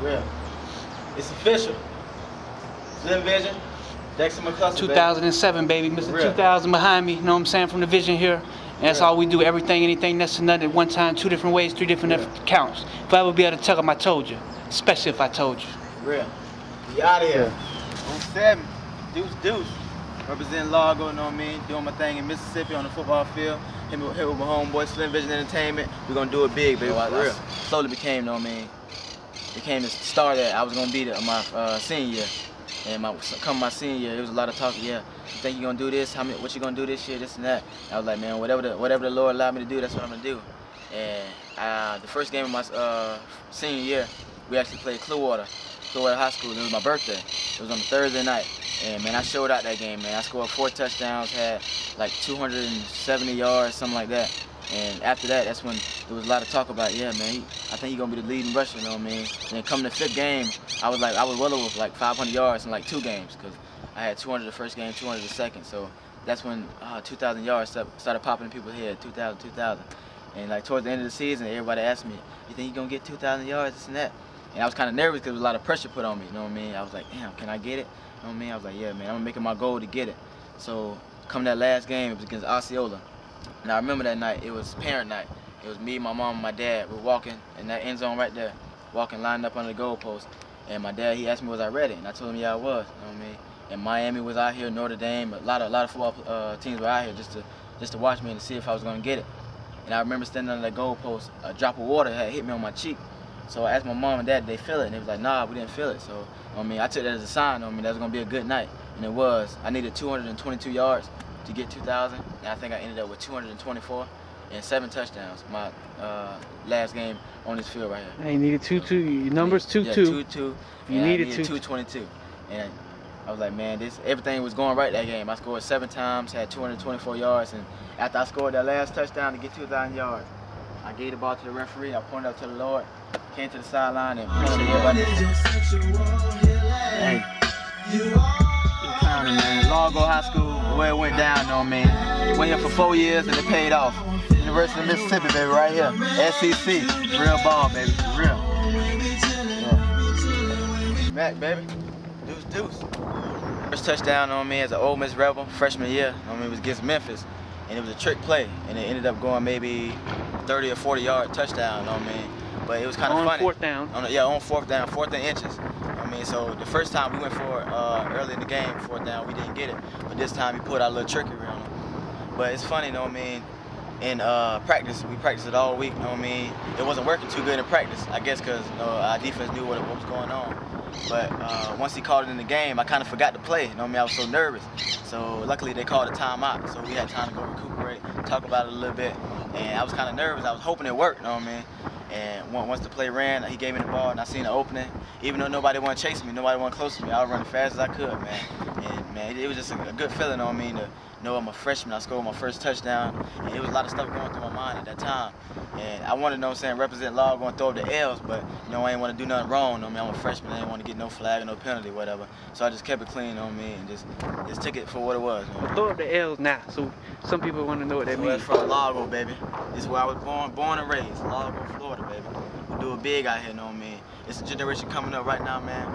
Real. It's official. Slim Vision, Dexter Mccluster. 2007, baby. Mr. 2000 behind me. You know what I'm saying? From the Vision here. And that's all we do. Everything, anything, that's nothing at one time, 2 different ways, 3 different counts. If I would be able to tell them I told you. Especially if I told you. Real. We out of here. 07. Deuce. Representing Largo, you know what I mean? Doing my thing in Mississippi on the football field. Hit with my homeboy, Slim Vision Entertainment. We're gonna do it big, baby. For real. Slowly became, you know what I mean? Became the star that I was gonna be my senior year. And come my senior year, there was a lot of talk. Yeah, you think you gonna do this? What you gonna do this year? This and that. And I was like, man, whatever the Lord allowed me to do, that's what I'm gonna do. And the first game of my senior year, we actually played Clearwater High School. It was my birthday. It was on a Thursday night. And man, I showed out that game, man. I scored 4 touchdowns, had like 270 yards, something like that. And after that, that's when there was a lot of talk about, yeah, man, I think he's gonna be the leading rusher, you know what I mean? And then coming to the 5th game, I was well over like 500 yards in like 2 games, because I had 200 the first game, 200 the second. So that's when 2,000 yards started popping in people's head, 2,000. And like towards the end of the season, everybody asked me, you think you're gonna get 2,000 yards, this and that? And I was kind of nervous because there was a lot of pressure put on me, you know what I mean? I was like, damn, can I get it? You know what I mean? I was like, yeah, man, I'm making my goal to get it. So come that last game, it was against Osceola. And I remember that night, it was parent night. It was me, my mom, and my dad. We were walking in that end zone right there, lined up under the goalpost. And my dad, he asked me, was I ready? And I told him, yeah, I was. You know what I mean? And Miami was out here, Notre Dame, a lot of football teams were out here just to watch me and to see if I was gonna get it. And I remember standing under that goalpost, a drop of water had hit me on my cheek. So I asked my mom and dad, did they feel it? And they was like, nah, we didn't feel it. So, you know what I mean, I took that as a sign, you know what I mean, that was gonna be a good night. And it was. I needed 222 yards to get 2,000, and I think I ended up with 224 and 7 touchdowns. My last game on this field right here. Hey, you needed 2-2. Your number's 2-2. Yeah, 2-2. You needed 222. And I was like, man, everything was going right that game. I scored 7 times, had 224 yards, and after I scored that last touchdown to get 2,000 yards, I gave the ball to the referee. I pointed up to the Lord, came to the sideline, and pointed to everybody. Hey. Man. Largo High School, where it went down, you know what I mean? Went here for 4 years and it paid off. University of Mississippi, baby, right here. SEC, real ball, baby, real. Yeah. Mac, baby, deuce. First touchdown, you know what I mean, as an Ole Miss Rebel, freshman year, you know what I mean, it was against Memphis. And it was a trick play, and it ended up going maybe 30 or 40 yard touchdown, you know what I mean? But it was kind of funny. On 4th down. On 4th down, 4th and inches. I mean, so the first time we went for it early in the game, 4th down, we didn't get it. But this time he put out a little trickery on him. But it's funny, you know what I mean? In practice, we practiced it all week, you know what I mean? It wasn't working too good in practice, I guess because our defense knew what was going on. But once he called it in the game, I kind of forgot to play, you know what I mean? I was so nervous. So luckily they called a timeout, so we had time to go recuperate, talk about it a little bit. And I was kind of nervous. I was hoping it worked, you know what I mean? And once the play ran, he gave me the ball and I seen the opening. Even though nobody wanted to chase me, nobody wanted close to me, I was running as fast as I could, man. And man, it was just a good feeling, you know what I mean? To know I'm a freshman, I scored my first touchdown. And it was a lot of stuff going through my mind at that time. And I wanted, you know what I'm saying, represent Largo and throw up the L's, but you know, I ain't want to do nothing wrong, you know what I mean? I'm a freshman, I didn't want to get no flag or no penalty, whatever. So I just kept it clean, you know what I mean? And just took it for what it was. You know? Well, throw up the L's now, so some people want to know what that means. It's from Largo, baby. This is where I was born and raised, Largo, Florida, baby. We do it big out here, you know what I mean? It's a generation coming up right now, man.